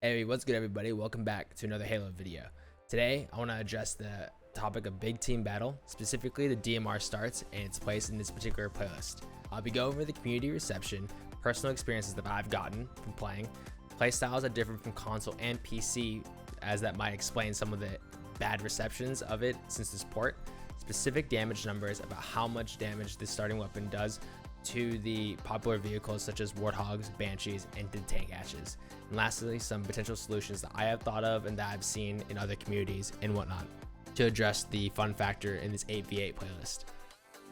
Hey, what's good everybody? Welcome back to another Halo video. Today, I want to address the topic of big team battle, specifically the DMR starts and its place in this particular playlist. I'll be going over the community reception, personal experiences that I've gotten from playing, playstyles that differ from console and PC, as that might explain some of the bad receptions of it since this port, specific damage numbers about how much damage this starting weapon does to the popular vehicles such as Warthogs, Banshees, and tank hatches. And lastly, some potential solutions that I have thought of and that I've seen in other communities and whatnot to address the fun factor in this 8v8 playlist.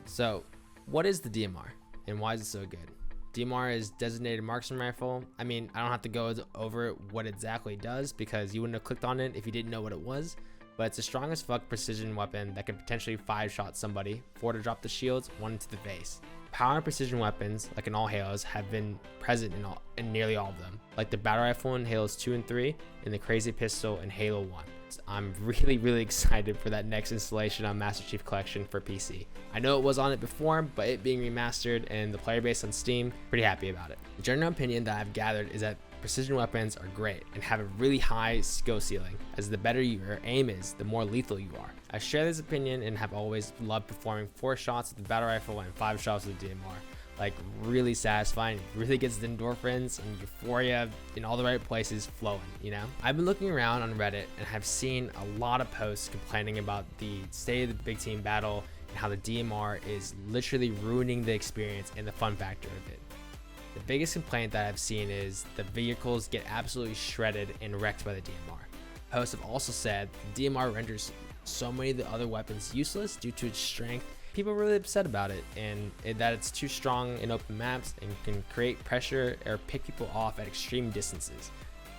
So, what is the DMR and why is it so good? DMR is designated marksman rifle. I mean, I don't have to go over what it exactly does because you wouldn't have clicked on it if you didn't know what it was. But it's the strongest fuck precision weapon that can potentially 5-shot somebody, 4 to drop the shields, 1 into the face. Power and precision weapons, like in all Halos, have been present in nearly all of them, like the battle rifle in Halos 2 and 3, and the crazy pistol in Halo 1. So I'm really excited for that next installation on Master Chief Collection for PC. I know it was on it before, but it being remastered and the player base on Steam, pretty happy about it. The general opinion that I've gathered is that precision weapons are great and have a really high skill ceiling, as the better your aim is, the more lethal you are. I share this opinion and have always loved performing 4 shots with the battle rifle and 5 shots with the DMR. Like, really satisfying, really gets the endorphins and euphoria in all the right places flowing, you know? I've been looking around on Reddit and have seen a lot of posts complaining about the state of the big team battle and how the DMR is literally ruining the experience and the fun factor of it. The biggest complaint that I've seen is the vehicles get absolutely shredded and wrecked by the DMR. Posts have also said the DMR renders so many of the other weapons useless due to its strength. People are really upset about it and that it's too strong in open maps and can create pressure or pick people off at extreme distances.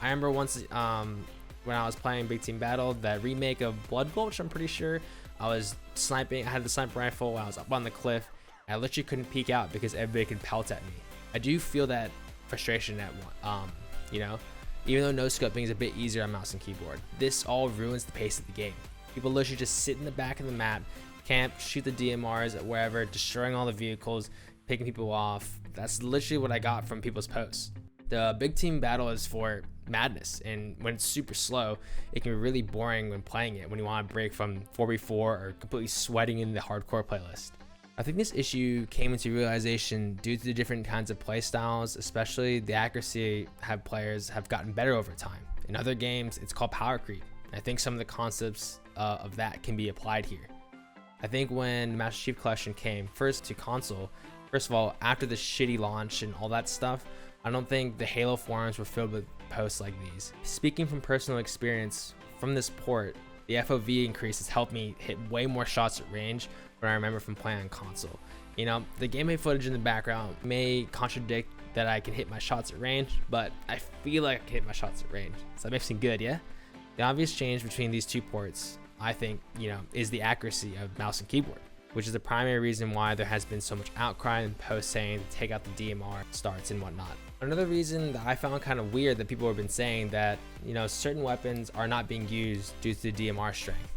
I remember once when I was playing Big Team Battle, that remake of Blood Gulch, I'm pretty sure, I was sniping, I had the sniper rifle, I was up on the cliff, and I literally couldn't peek out because everybody could pelt at me. I do feel that frustration at one, you know, even though no scoping is a bit easier on mouse and keyboard. This all ruins the pace of the game. People literally just sit in the back of the map, camp, shoot the DMRs at wherever, destroying all the vehicles, picking people off. That's literally what I got from people's posts. The big team battle is for madness, and when it's super slow, it can be really boring when playing it, when you want to break from 4v4 or completely sweating in the hardcore playlist. I think this issue came into realization due to the different kinds of playstyles, especially the accuracy players have gotten better over time. In other games, it's called power creep. I think some of the concepts of that can be applied here. I think when Master Chief Collection came first to console, first of all, after the shitty launch and all that stuff, I don't think the Halo forums were filled with posts like these. Speaking from personal experience, from this port, the FOV increase has helped me hit way more shots at range than I remember from playing on console. You know, the gameplay footage in the background may contradict that I can hit my shots at range, but I feel like I can hit my shots at range. So that makes me good, yeah? The obvious change between these two ports, I think, you know, is the accuracy of mouse and keyboard, which is the primary reason why there has been so much outcry and posts saying to take out the DMR starts and whatnot. Another reason that I found kind of weird that people have been saying that, you know, certain weapons are not being used due to the DMR strength.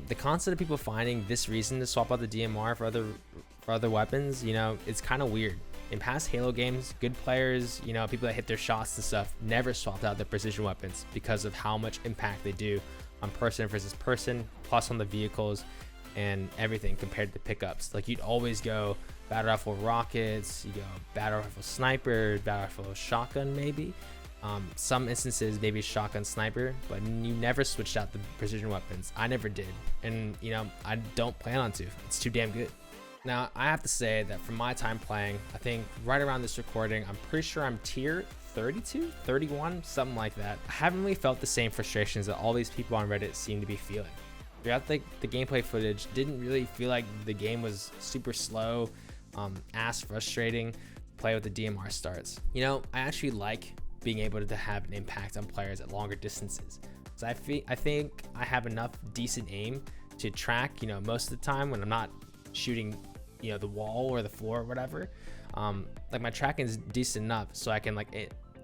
The concept of people finding this reason to swap out the DMR for other weapons, you know, it's kind of weird. In past Halo games, good players, you know, people that hit their shots and stuff, never swapped out their precision weapons because of how much impact they do on person versus person, plus on the vehicles and everything compared to pickups. Like, you'd always go battle rifle rockets, you go battle rifle sniper, battle rifle shotgun maybe. Some instances maybe shotgun sniper, but you never switched out the precision weapons. I never did, and you know, I don't plan on to. It's too damn good. Now, I have to say that from my time playing, I think right around this recording, I'm pretty sure I'm tier 32, 31, something like that. I haven't really felt the same frustrations that all these people on Reddit seem to be feeling. Throughout the gameplay footage, didn't really feel like the game was super slow, ass frustrating, play with the DMR starts. You know, I actually like being able to have an impact on players at longer distances. So I think I have enough decent aim to track, you know, most of the time when I'm not shooting, you know, the wall or the floor or whatever. Like, my tracking is decent enough so I can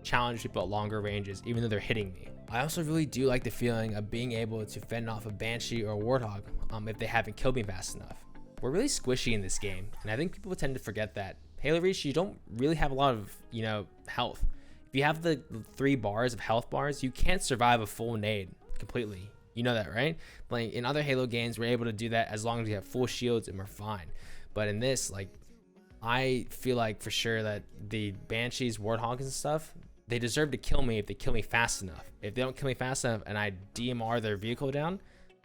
challenge people at longer ranges even though they're hitting me. I also really do like the feeling of being able to fend off a Banshee or a Warthog if they haven't killed me fast enough. We're really squishy in this game, and I think people tend to forget that. Halo Reach, you don't really have a lot of, you know, health. If you have the 3 bars of health bars, you can't survive a full nade completely. You know that, right? Like in other Halo games, we're able to do that as long as we have full shields and we're fine. But in this, like, I feel like for sure that the Banshees, Warthogs and stuff, they deserve to kill me if they kill me fast enough. If they don't kill me fast enough and I DMR their vehicle down,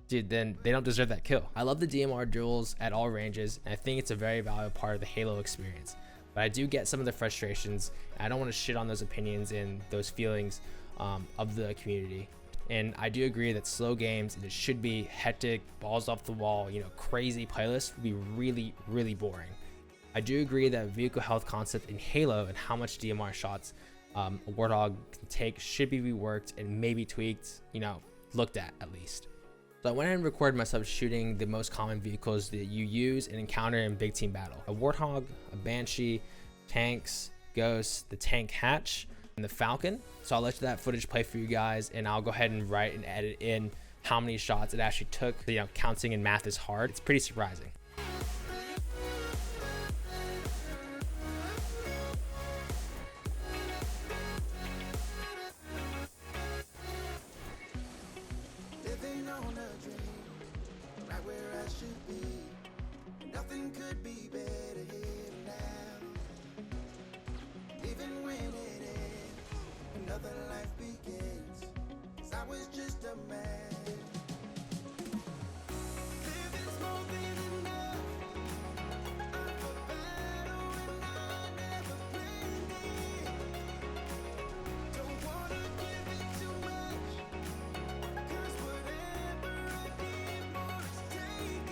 dude, then they don't deserve that kill. I love the DMR duels at all ranges, and I think it's a very valuable part of the Halo experience. But I do get some of the frustrations. I don't want to shit on those opinions and those feelings of the community. And I do agree that slow games, and it should be hectic, balls off the wall, you know, crazy playlists would be really, really boring. I do agree that vehicle health concept in Halo and how much DMR shots a Warthog can take should be reworked and maybe tweaked, you know, looked at least. So I went ahead and recorded myself shooting the most common vehicles that you use and encounter in big team battle. A Warthog, a Banshee, tanks, ghosts, the tank hatch, and the Falcon. So I'll let that footage play for you guys, and I'll go ahead and write and edit in how many shots it actually took. You know, counting and math is hard. It's pretty surprising. Nothing could be better here now. Even when it ends, another life begins. 'Cause I was just a man. Living's more than enough. I'm for battle and I never planned it. Don't wanna give it too much. 'Cause whatever I give, more is taken.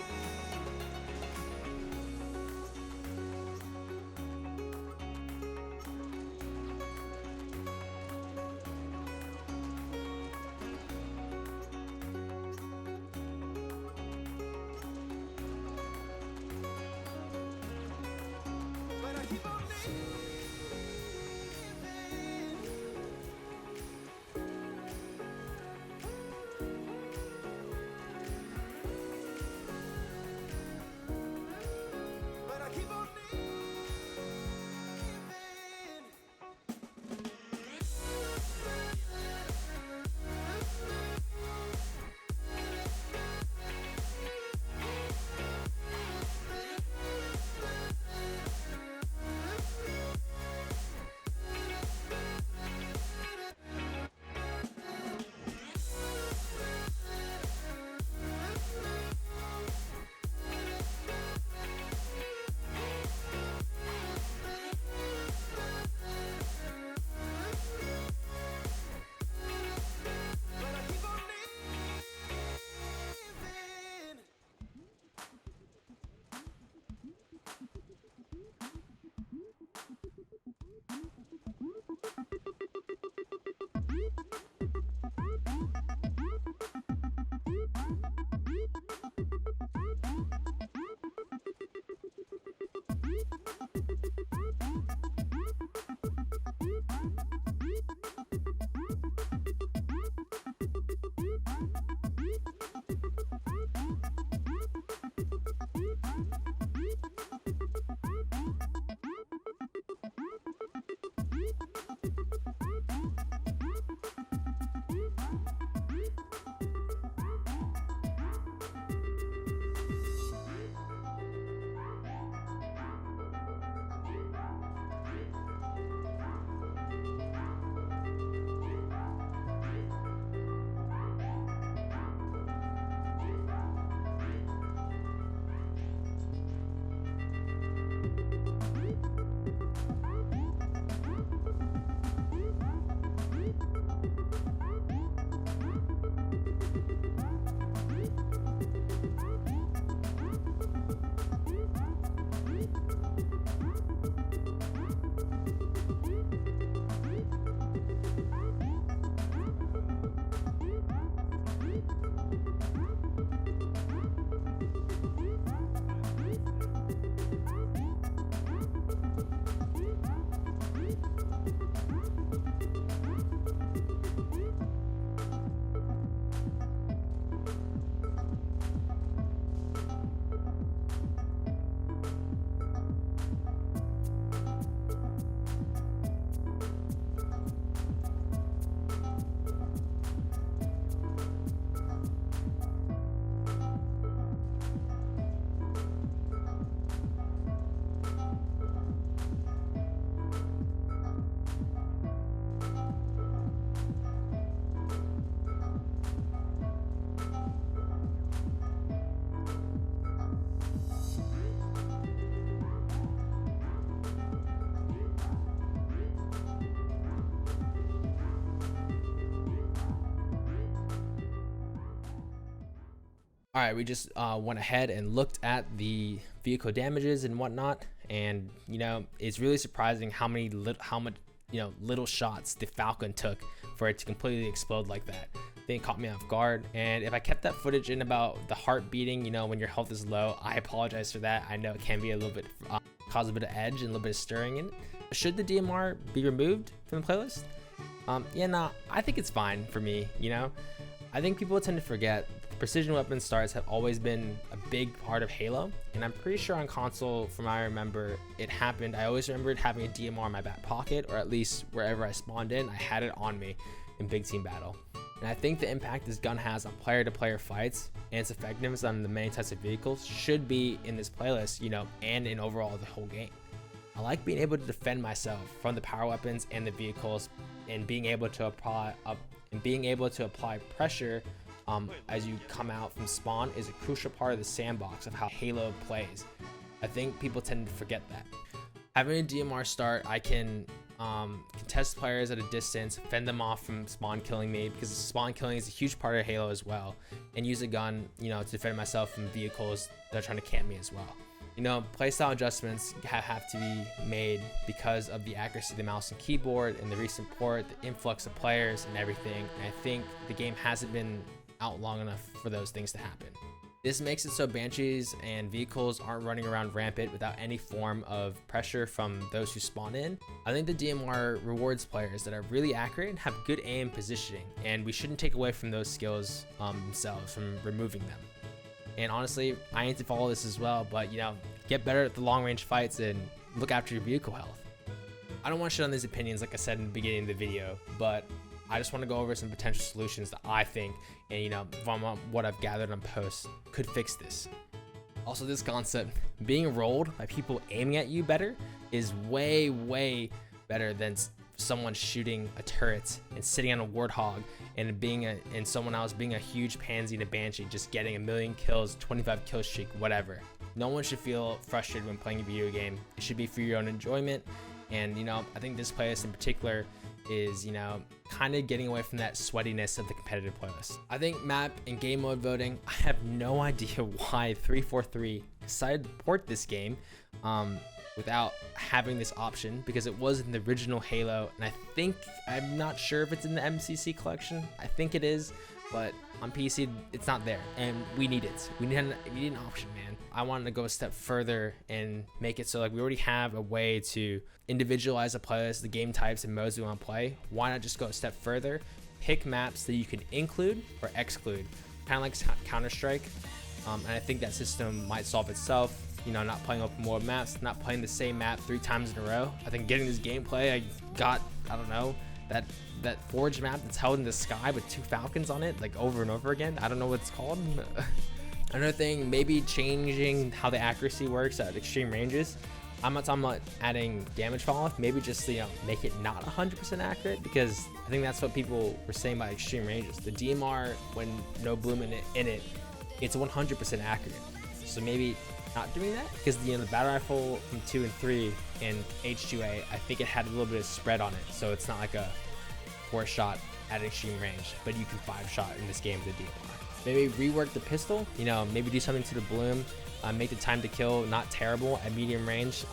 All right, we just went ahead and looked at the vehicle damages and whatnot, and you know, it's really surprising how much little shots the Falcon took for it to completely explode like that. I think it caught me off guard, and if I kept that footage in about the heart beating, you know, when your health is low, I apologize for that. I know it can be a little bit cause a bit of edge and a little bit of stirring in it. Should the DMR be removed from the playlist? I think it's fine for me. You know, I think people tend to forget precision weapon starts have always been a big part of Halo, and I'm pretty sure on console, from what I remember, it happened. I always remembered having a DMR in my back pocket, or at least wherever I spawned in, I had it on me in big team battle. And I think the impact this gun has on player-to-player fights and its effectiveness on the many types of vehicles should be in this playlist, you know, and in overall the whole game. I like being able to defend myself from the power weapons and the vehicles, and being able to apply pressure as you come out from spawn is a crucial part of the sandbox of how Halo plays. I think people tend to forget that. Having a DMR start, I can contest players at a distance, fend them off from spawn killing me, because spawn killing is a huge part of Halo as well, and use a gun, you know, to defend myself from vehicles that are trying to camp me as well. You know, playstyle adjustments have to be made because of the accuracy of the mouse and keyboard and the recent port, the influx of players and everything. And I think the game hasn't been out long enough for those things to happen. This makes it so Banshees and vehicles aren't running around rampant without any form of pressure from those who spawn in. I think the DMR rewards players that are really accurate and have good aim positioning, and we shouldn't take away from those skills themselves from removing them. And honestly, I need to follow this as well, but you know, get better at the long range fights and look after your vehicle health. I don't want to shit on these opinions like I said in the beginning of the video, but I just want to go over some potential solutions that I think, and you know, from what I've gathered on posts, could fix this. Also, this concept, being rolled by people aiming at you better, is way better than someone shooting a turret and sitting on a Warthog and someone else being a huge pansy and a Banshee, just getting a million kills, 25 kill streak, whatever. No one should feel frustrated when playing a video game. It should be for your own enjoyment. And you know, I think this playlist in particular is, you know, kind of getting away from that sweatiness of the competitive playlist. I think map and game mode voting, I have no idea why 343 decided to port this game without having this option, because it was in the original Halo, and I'm not sure if it's in the MCC collection. I think it is, but on PC it's not there, and we need it. We need an option, man. I wanted to go a step further and make it so like we already have a way to individualize a playlist, the game types and modes we want to play. Why not just go a step further, pick maps that you can include or exclude, kind of like Counter-Strike. And I think that system might solve itself. You know, not playing open world maps, not playing the same map 3 times in a row. I think getting this gameplay, I got, I don't know, that Forge map that's held in the sky with 2 Falcons on it, like over and over again. I don't know what it's called. Another thing, maybe changing how the accuracy works at extreme ranges. I'm not talking about adding damage fall off, maybe just, you know, make it not 100% accurate, because I think that's what people were saying by extreme ranges. The DMR, when no bloom in it, it's 100% accurate. So maybe not doing that, because the battle rifle from 2 and 3 and H2A, I think it had a little bit of spread on it, so it's not like a 4-shot at extreme range, but you can 5-shot in this game with the DMR. Maybe rework the pistol, you know, maybe do something to the bloom, make the time to kill not terrible at medium range,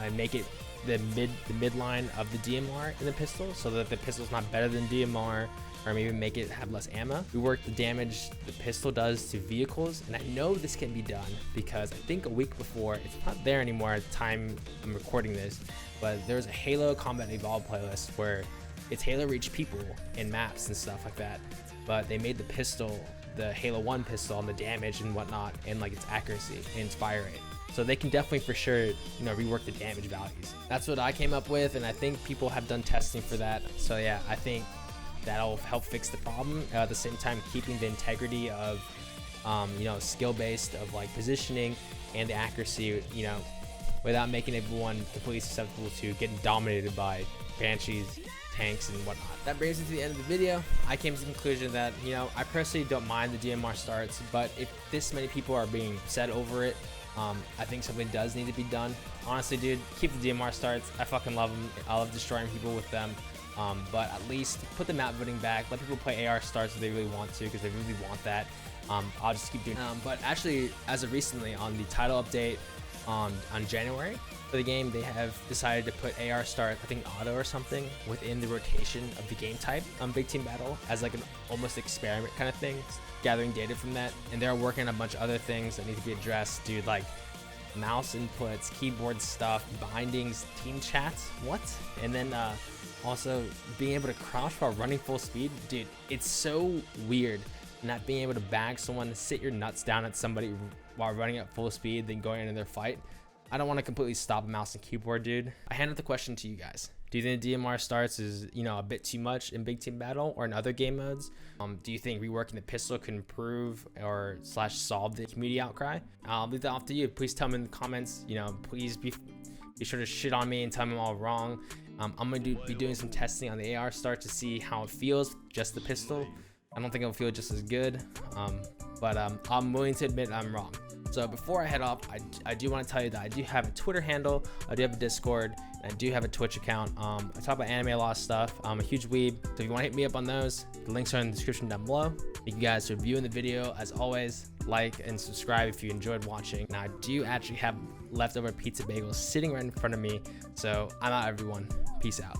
and make it the midline of the DMR in the pistol, so that the pistol's not better than DMR, or maybe make it have less ammo. Rework the damage the pistol does to vehicles, and I know this can be done because I think a week before, it's not there anymore at the time I'm recording this, but there's a Halo Combat Evolved playlist where it's Halo Reach people and maps and stuff like that, but they made the pistol, the Halo 1 pistol, on the damage and whatnot, and like its accuracy and its fire rate. So they can definitely for sure, you know, rework the damage values. That's what I came up with, and I think people have done testing for that. So yeah, I think that'll help fix the problem, at the same time keeping the integrity of you know, skill based of like positioning and the accuracy, you know, without making everyone completely susceptible to getting dominated by Banshees, tanks, and whatnot. That brings me to the end of the video. I came to the conclusion that, you know, I personally don't mind the DMR starts, but if this many people are being upset over it, I think something does need to be done. Honestly, dude, keep the DMR starts. I fucking love them. I love destroying people with them. but at least put the map voting back. Let people play AR starts if they really want to, because they really want that. I'll just keep doing it. But actually, as of recently, on the title update on January for the game, they have decided to put AR start, I think auto or something, within the rotation of the game type on Big Team Battle as like an almost experiment kind of thing, gathering data from that. And they're working on a bunch of other things that need to be addressed, dude, like mouse inputs, keyboard stuff, bindings, team chats, what? And then also being able to crouch while running full speed. Dude, it's so weird not being able to bag someone, sit your nuts down at somebody while running at full speed, then going into their fight. I don't want to completely stop mouse and keyboard, dude. I hand out the question to you guys. Do you think the DMR starts is, you know, a bit too much in Big Team Battle or in other game modes? Do you think reworking the pistol can improve or / solve the community outcry? I'll leave that off to you. Please tell me in the comments. You know, please be sure to shit on me and tell me I'm all wrong. I'm gonna be doing some testing on the AR start to see how it feels, just the pistol. I don't think it'll feel just as good, but I'm willing to admit I'm wrong. So before I head off, I do want to tell you that I do have a Twitter handle, I do have a Discord, and I do have a Twitch account. I talk about anime, a lot of stuff. I'm a huge weeb, so if you want to hit me up on those, the links are in the description down below. Thank you guys for viewing the video. As always, like and subscribe if you enjoyed watching. Now, I do actually have leftover pizza bagels sitting right in front of me, so I'm out, everyone. Peace out.